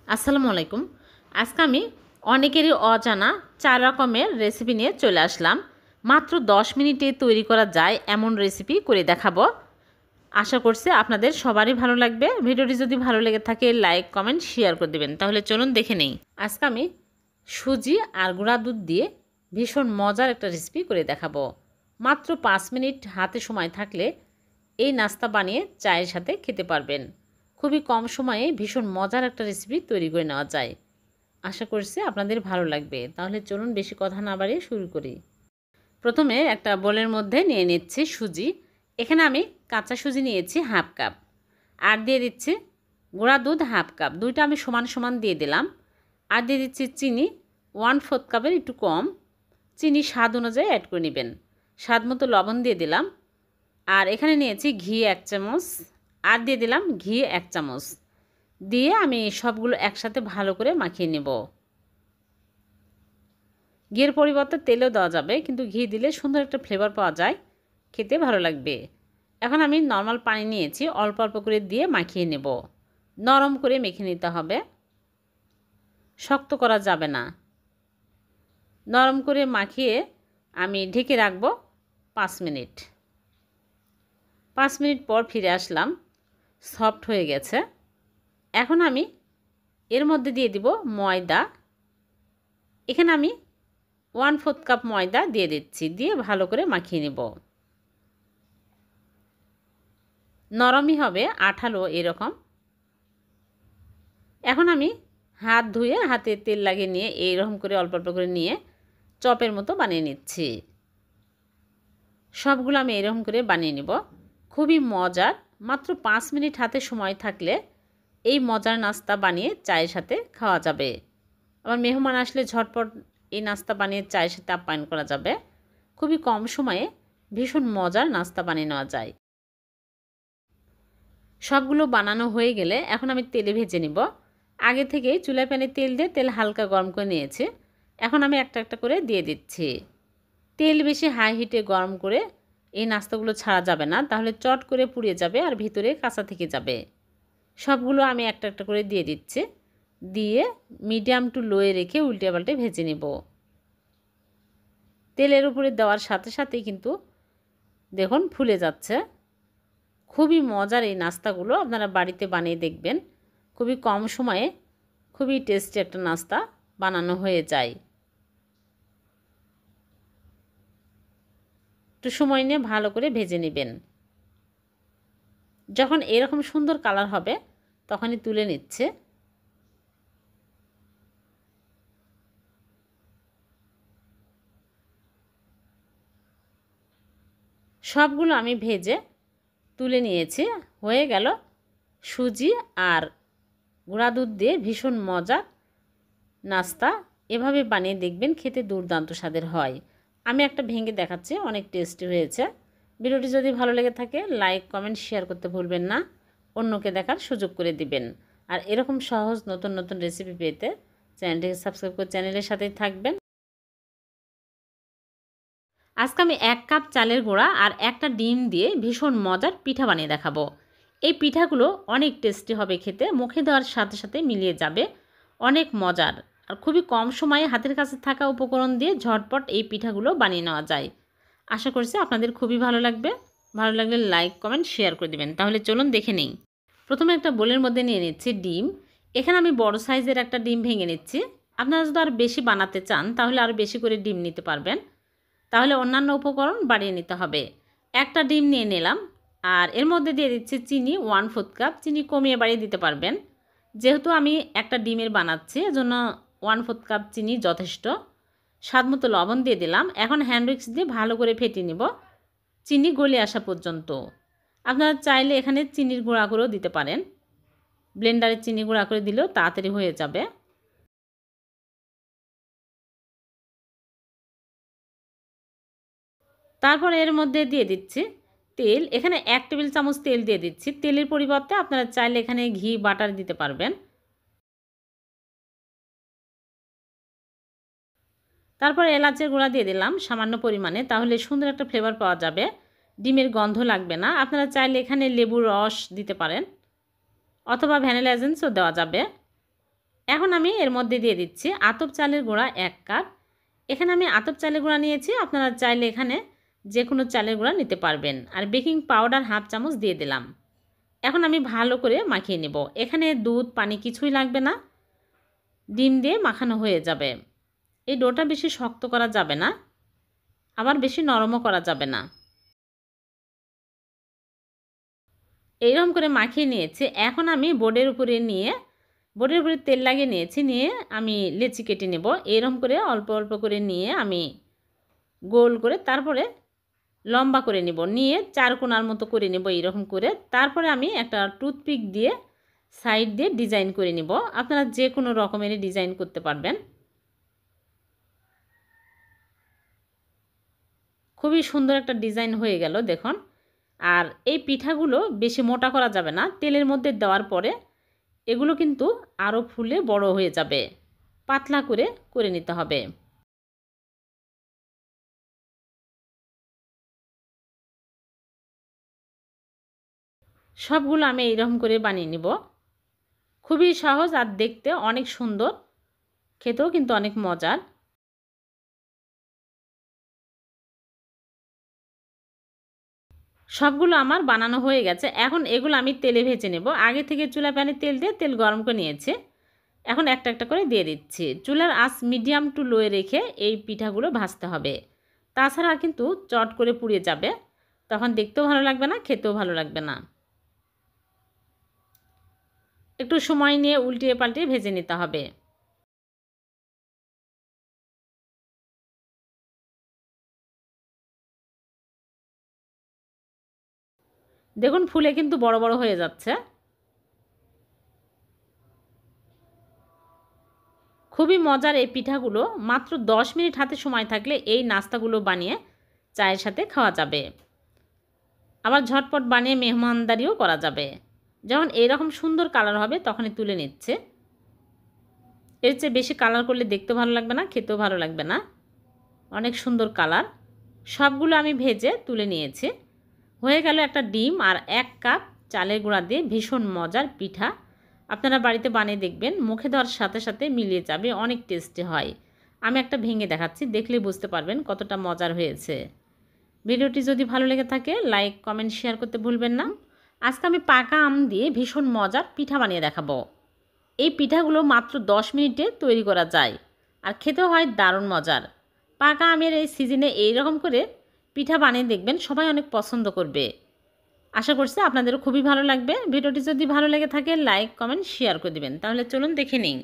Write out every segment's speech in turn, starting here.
আসসালামু আলাইকুম। আজকে আমি অনেকেরই অজানা 4 রকমের রেসিপি নিয়ে চলে আসলাম। মাত্র 10 মিনিটে তৈরি করা যায় এমন রেসিপি করে দেখাবো। আশা করছি আপনাদের সবারই ভালো লাগবে। ভিডিওটি যদি ভালো লেগে থাকে লাইক, কমেন্ট, শেয়ার করে দিবেন। তাহলে চলুন দেখে নেই। আজকে আমি সুজি আর গুঁড়া দুধ দিয়ে ভীষণ মজার একটা রেসিপি করে দেখাবো। মাত্র 5 মিনিট হাতে সময় থাকলে এই নাস্তা বানিয়ে চায়ের সাথে খেতে পারবেন। খুবই কম সময়ে ভীষণ মজার একটা রেসিপি তৈরি করে নেওয়া যায়। আশা করছি আপনাদের ভালো লাগবে। তাহলে চলুন বেশি কথা না বাড়িয়ে শুরু করি। প্রথমে একটা বোলের মধ্যে নিয়ে নিচ্ছি সুজি। এখানে আমি কাঁচা সুজি নিয়েছি হাফ কাপ, আর দিয়ে দিচ্ছি গুঁড়া দুধ হাফ কাপ। দুইটা আমি সমান সমান দিয়ে দিলাম। আর দিয়ে দিচ্ছি চিনি 1/4 কাপের একটু কম। চিনি স্বাদ অনুযায়ী অ্যাড করে নেবেন। স্বাদ মতো লবণ দিয়ে দিলাম। আর এখানে নিয়েছি ঘি 1 চামচ, আর দিয়ে দিলাম ঘি 1 চামচ। দিয়ে আমি সবগুলো একসাথে ভালো করে মাখিয়ে নেব। ঘিয়ের পরিবর্তে তেলও দেওয়া যাবে, কিন্তু ঘি দিলে সুন্দর একটা ফ্লেভার পাওয়া যায়, খেতে ভালো লাগবে। এখন আমি নর্মাল পানি নিয়েছি, অল্প অল্প করে দিয়ে মাখিয়ে নেব। নরম করে মেখে নিতে হবে, শক্ত করা যাবে না। নরম করে মাখিয়ে আমি ঢেকে রাখবো 5 মিনিট। 5 মিনিট পর ফিরে আসলাম, সফট হয়ে গেছে। এখন আমি এর মধ্যে দিয়ে দিব ময়দা। এখানে আমি 1/4 কাপ ময়দা দিয়ে দিচ্ছি, দিয়ে ভালো করে মাখিয়ে নেব। নরমই হবে, আঠালো এরকম। এখন আমি হাত ধুয়ে হাতে তেল লাগিয়ে নিয়ে এইরকম করে অল্প অল্প করে নিয়ে চপের মতো বানিয়ে নিচ্ছি। সবগুলো আমি এরকম করে বানিয়ে নিব। খুবই মজার। মাত্র 5 মিনিট হাতে সময় থাকলে এই মজার নাস্তা বানিয়ে চায়ের সাথে খাওয়া যাবে। আবার মেহমান আসলে ঝটপট এই নাস্তা বানিয়ে চায়ের সাথে আপ্যায়ন করা যাবে। খুবই কম সময়ে ভীষণ মজার নাস্তা বানিয়ে নেওয়া যায়। সবগুলো বানানো হয়ে গেলে এখন আমি তেলে ভেজে নিব। আগে থেকে চুলায় প্যানে তেল দিয়ে তেল হালকা গরম করে নিয়েছি। এখন আমি একটা একটা করে দিয়ে দিচ্ছি। তেল বেশি হাই হিটে গরম করে এই নাস্তাগুলো ছাড়া যাবে না, তাহলে চট করে পুড়িয়ে যাবে আর ভিতরে কাঁচা থেকে যাবে। সবগুলো আমি একটা একটা করে দিয়ে দিচ্ছি। দিয়ে মিডিয়াম টু লোয়ে রেখে উল্টে পাল্টে ভেজে নেব। তেলের উপরে দেওয়ার সাথে সাথেই কিন্তু দেখুন ফুলে যাচ্ছে। খুবই মজার এই নাস্তাগুলো আপনারা বাড়িতে বানিয়ে দেখবেন। খুবই কম সময়ে খুবই টেস্টি একটা নাস্তা বানানো হয়ে যায়। একটু সময় নিয়ে ভালো করে ভেজে নেবেন। যখন এরকম সুন্দর কালার হবে তখনই তুলে নিচ্ছে। সবগুলো আমি ভেজে তুলে নিয়েছি। হয়ে গেল সুজি আর গুঁড়া দুধ দিয়ে ভীষণ মজার নাস্তা। এভাবে বানিয়ে দেখবেন, খেতে দুর্দান্ত স্বাদের হয়। আমি একটা ভেঙে দেখাচ্ছি, অনেক টেস্টি হয়েছে। ভিডিওটি যদি ভালো লেগে থাকে লাইক, কমেন্ট, শেয়ার করতে ভুলবেন না। অন্যকে দেখার সুযোগ করে দিবেন। আর এরকম সহজ নতুন নতুন রেসিপি পেতে চ্যানেলটিকে সাবস্ক্রাইব করে চ্যানেলের সাথেই থাকবেন। আজকে আমি 1 কাপ চালের গুঁড়া আর একটা ডিম দিয়ে ভীষণ মজার পিঠা বানিয়ে দেখাবো। এই পিঠাগুলো অনেক টেস্টি হবে খেতে, মুখে দেওয়ার সাথে সাথে মিলিয়ে যাবে। অনেক মজার আর খুবই কম সময়ে হাতের কাছে থাকা উপকরণ দিয়ে ঝটপট এই পিঠাগুলো বানিয়ে নেওয়া যায়। আশা করছি আপনাদের খুবই ভালো লাগবে। ভালো লাগলে লাইক, কমেন্ট, শেয়ার করে দিবেন। তাহলে চলুন দেখে নেই। প্রথমে একটা বোলের মধ্যে নিয়ে নিচ্ছি ডিম। এখানে আমি বড় সাইজের একটা ডিম ভেঙে নিচ্ছি। আপনারা যদি আরও বেশি বানাতে চান তাহলে আরও বেশি করে ডিম নিতে পারবেন। তাহলে অন্যান্য উপকরণ বাড়িয়ে নিতে হবে। একটা ডিম নিয়ে নিলাম। আর এর মধ্যে দিয়ে দিচ্ছি চিনি 1/4 কাপ। চিনি কমিয়ে বাড়িয়ে দিতে পারবেন। যেহেতু আমি একটা ডিমের বানাচ্ছি এজন্য 1/4 কাপ চিনি যথেষ্ট। স্বাদ মতো লবণ দিয়ে দিলাম। এখন হ্যান্ড উইক্স দিয়ে ভালো করে ফেটিয়ে নেব চিনি গলে আসা পর্যন্ত। আপনারা চাইলে এখানে চিনির গুঁড়া করেও দিতে পারেন। ব্লেন্ডারে চিনি গুঁড়া করে দিলেও তাড়াতাড়ি হয়ে যাবে। তারপর এর মধ্যে দিয়ে দিচ্ছি তেল। এখানে 1 টেবিল চামচ তেল দিয়ে দিচ্ছি। তেলের পরিবর্তে আপনারা চাইলে এখানে ঘি, বাটার দিতে পারবেন। তারপর এলাচের গুঁড়া দিয়ে দিলাম সামান্য পরিমাণে, তাহলে সুন্দর একটা ফ্লেভার পাওয়া যাবে। ডিমের গন্ধ লাগবে না। আপনারা চাইলে এখানে লেবুর রস দিতে পারেন অথবা ভ্যানিলা এসেন্সও দেওয়া যাবে। এখন আমি এর মধ্যে দিয়ে দিচ্ছি আতপ চালের গুঁড়া 1 কাপ। এখানে আমি আতপ চালের গুঁড়া নিয়েছি, আপনারা চাইলে এখানে যে কোনো চালের গুঁড়া নিতে পারবেন। আর বেকিং পাউডার হাফ চামচ দিয়ে দিলাম। এখন আমি ভালো করে মাখিয়ে নেব। এখানে দুধ পানি কিছুই লাগবে না, ডিম দিয়ে মাখানো হয়ে যাবে। এই ডোটা বেশি শক্ত করা যাবে না, আবার বেশি নরমও করা যাবে না। এইরকম করে মাখিয়ে নিয়েছি। এখন আমি বোর্ডের উপরে তেল লাগিয়ে নিয়েছি, নিয়ে আমি লেচি কেটে নেব। এরকম করে অল্প অল্প করে নিয়ে আমি গোল করে তারপরে লম্বা করে নেব, নিয়ে 4 কোণার মতো করে নেব এইরকম করে। তারপরে আমি একটা টুথপিক দিয়ে সাইড দিয়ে ডিজাইন করে নেব। আপনারা যে কোনো রকমেরই ডিজাইন করতে পারবেন। খুবই সুন্দর একটা ডিজাইন হয়ে গেল দেখুন। আর এই পিঠাগুলো বেশি মোটা করা যাবে না, তেলের মধ্যে দেওয়ার পরে এগুলো কিন্তু আরও ফুলে বড় হয়ে যাবে। পাতলা করে নিতে হবে। সবগুলো আমি এইরকম করে বানিয়ে নিব। খুবই সহজ আর দেখতে অনেক সুন্দর, খেতেও কিন্তু অনেক মজার। সবগুলো আমার বানানো হয়ে গেছে। এখন এগুলো আমি তেলে ভেজে নেব। আগে থেকে চুলা প্যানে তেল দিয়ে তেল গরম করে নিয়েছি। এখন একটা একটা করে দিয়ে দিচ্ছি। চুলার আঁচ মিডিয়াম টু লোয়ে রেখে এই পিঠাগুলো ভাজতে হবে, তাছাড়া কিন্তু চট করে পুড়িয়ে যাবে, তখন দেখতেও ভালো লাগবে না, খেতেও ভালো লাগবে না। একটু সময় নিয়ে উল্টিয়ে পাল্টিয়ে ভেজে নিতে হবে। দেখুন ফুলে কিন্তু বড় বড় হয়ে যাচ্ছে। খুবই মজার এই পিঠাগুলো। মাত্র 10 মিনিট হাতে সময় থাকলে এই নাস্তাগুলো বানিয়ে চায়ের সাথে খাওয়া যাবে। আবার ঝটপট বানিয়ে মেহমানদারিও করা যাবে। যখন এইরকম সুন্দর কালার হবে তখনই তুলে নিচ্ছে। এর চেয়ে বেশি কালার করলে দেখতে ভালো লাগবে না, খেতেও ভালো লাগবে না। অনেক সুন্দর কালার। সবগুলো আমি ভেজে তুলে নিয়েছি। হয়ে গেল একটা ডিম আর 1 কাপ চালের গুঁড়া দিয়ে ভীষণ মজার পিঠা। আপনারা বাড়িতে বানিয়ে দেখবেন, মুখে দেওয়ার সাথে সাথে মিলিয়ে যাবে, অনেক টেস্টি হয়। আমি একটা ভেঙে দেখাচ্ছি, দেখলেই বুঝতে পারবেন কতটা মজার হয়েছে। ভিডিওটি যদি ভালো লেগে থাকে লাইক কমেন্ট শেয়ার করতে ভুলবেন না। আজকে আমি পাকা আম দিয়ে ভীষণ মজার পিঠা বানিয়ে দেখাবো। এই পিঠাগুলো মাত্র 10 মিনিটে তৈরি করা যায় আর খেতেও হয় দারুণ মজার। পাকা আমের এই সিজনে এইরকম করে পিঠা বানিয়ে দেখবেন, সবাই অনেক পছন্দ করবে। আশা করছি আপনাদেরও খুবই ভালো লাগবে। ভিডিওটি যদি ভালো লেগে থাকে লাইক কমেন্ট শেয়ার করে দিবেন। তাহলে চলুন দেখে নিই।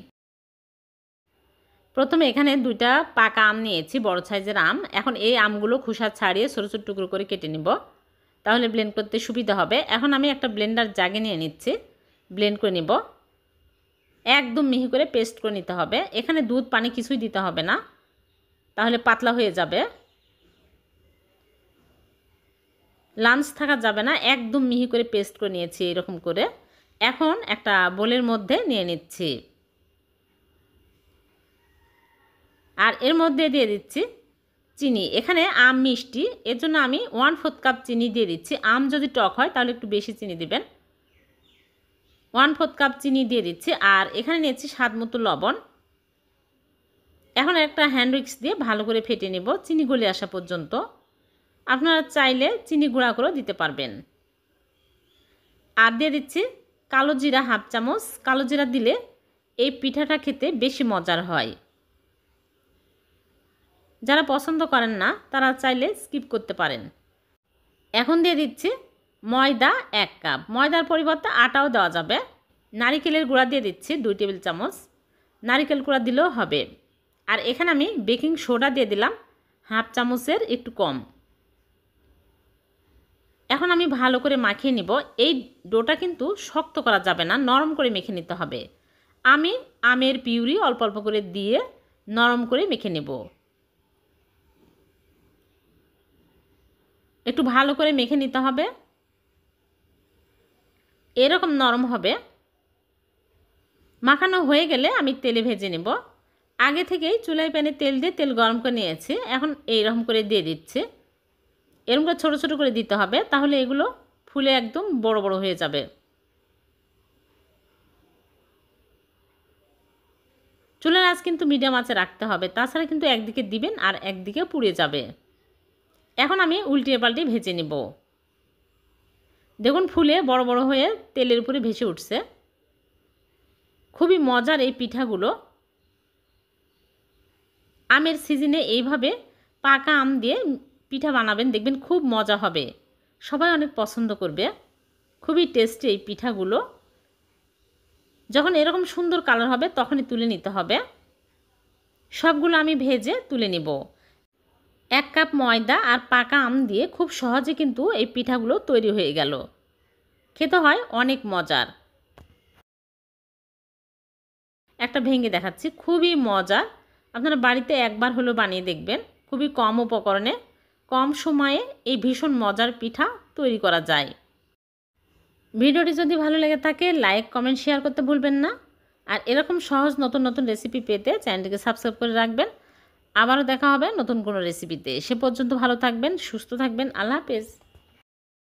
প্রথমে এখানে 2টা পাকা আম নিয়েছি, বড় সাইজের আম। এখন এই আমগুলো খোসা ছাড়িয়ে ছোটো ছোটো টুকরো করে কেটে নিব, তাহলে ব্লেন্ড করতে সুবিধা হবে। এখন আমি একটা ব্লেন্ডার জাগে নিয়ে নিচ্ছি, ব্লেন্ড করে নিব। একদম মিহি করে পেস্ট করে নিতে হবে। এখানে দুধ পানি কিছুই দিতে হবে না, তাহলে পাতলা হয়ে যাবে। লাঞ্চ থাকা যাবে না, একদম মিহি করে পেস্ট করে নিয়েছি এরকম করে। এখন একটা বোলের মধ্যে নিয়ে নিচ্ছি আর এর মধ্যে দিয়ে দিচ্ছি চিনি। এখানে আম মিষ্টি, এর জন্য আমি 1/4 কাপ চিনি দিয়ে দিচ্ছি। আম যদি টক হয় তাহলে একটু বেশি চিনি দিবেন। 1/4 কাপ চিনি দিয়ে দিচ্ছি। আর এখানে নিয়েছি স্বাদ মতো লবণ। এখন একটা হ্যান্ড উইক্স দিয়ে ভালো করে ফেটে নেব চিনি গলে আসা পর্যন্ত। আপনারা চাইলে চিনি গুঁড়া করেও দিতে পারবেন। আর দিয়ে দিচ্ছি কালো জিরা হাফ চামচ। কালো জিরা দিলে এই পিঠাটা খেতে বেশি মজার হয়। যারা পছন্দ করেন না তারা চাইলে স্কিপ করতে পারেন। এখন দিয়ে দিচ্ছি ময়দা 1 কাপ। ময়দার পরিবর্তে আটাও দেওয়া যাবে। নারিকেলের গুঁড়া দিয়ে দিচ্ছি 2 টেবিল চামচ। নারিকেল গুঁড়া দিলেও হবে। আর এখানে আমি বেকিং সোডা দিয়ে দিলাম হাফ চামচের একটু কম। এখন আমি ভালো করে মাখিয়ে নিব। এই ডোটা কিন্তু শক্ত করা যাবে না, নরম করে মেখে নিতে হবে। আমি আমের পিউরি অল্প অল্প করে দিয়ে নরম করে মেখে নেব। একটু ভালো করে মেখে নিতে হবে, এরকম নরম হবে। মাখানো হয়ে গেলে আমি তেলে ভেজে নেব। আগে থেকেই চুলায় প্যানে তেল দিয়ে তেল গরম করে নিয়েছি। এখন এইরকম করে দিয়ে দিচ্ছি। এরকম করে ছোটো ছোটো করে দিতে হবে, তাহলে এগুলো ফুলে একদম বড় বড় হয়ে যাবে। চুলার আঁচ কিন্তু মিডিয়াম আঁচে রাখতে হবে, তাছাড়া কিন্তু একদিকে দিবেন আর একদিকে পুড়ে যাবে। এখন আমি উল্টিয়ে পাল্টে ভেজে নেব। দেখুন ফুলে বড় বড় হয়ে তেলের উপরে ভেসে উঠছে। খুবই মজার এই পিঠাগুলো। আমের সিজনে এইভাবে পাকা আম দিয়ে পিঠা বানাবেন, দেখবেন খুব মজা হবে, সবাই অনেক পছন্দ করবে। খুবই টেস্টি এই পিঠাগুলো। যখন এরকম সুন্দর কালার হবে তখনই তুলে নিতে হবে। সবগুলো আমি ভেজে তুলে নিব। 1 কাপ ময়দা আর পাকা আম দিয়ে খুব সহজে কিন্তু এই পিঠাগুলো তৈরি হয়ে গেল। খেতে হয় অনেক মজার। একটা ভেঙে দেখাচ্ছি, খুবই মজার। আপনারা বাড়িতে একবার হলেও বানিয়ে দেখবেন। খুবই কম উপকরণে কম সময়ে এই ভীষণ মজার পিঠা তৈরি করা যায়। ভিডিওটি যদি ভালো লেগে থাকে লাইক কমেন্ট শেয়ার করতে ভুলবেন না। আর এরকম সহজ নতুন নতুন রেসিপি পেতে চ্যানেলটিকে সাবস্ক্রাইব করে রাখবেন। আবারও দেখা হবে নতুন কোনো রেসিপিতে। সে পর্যন্ত ভালো থাকবেন, সুস্থ থাকবেন। আল্লাহ হাফেজ।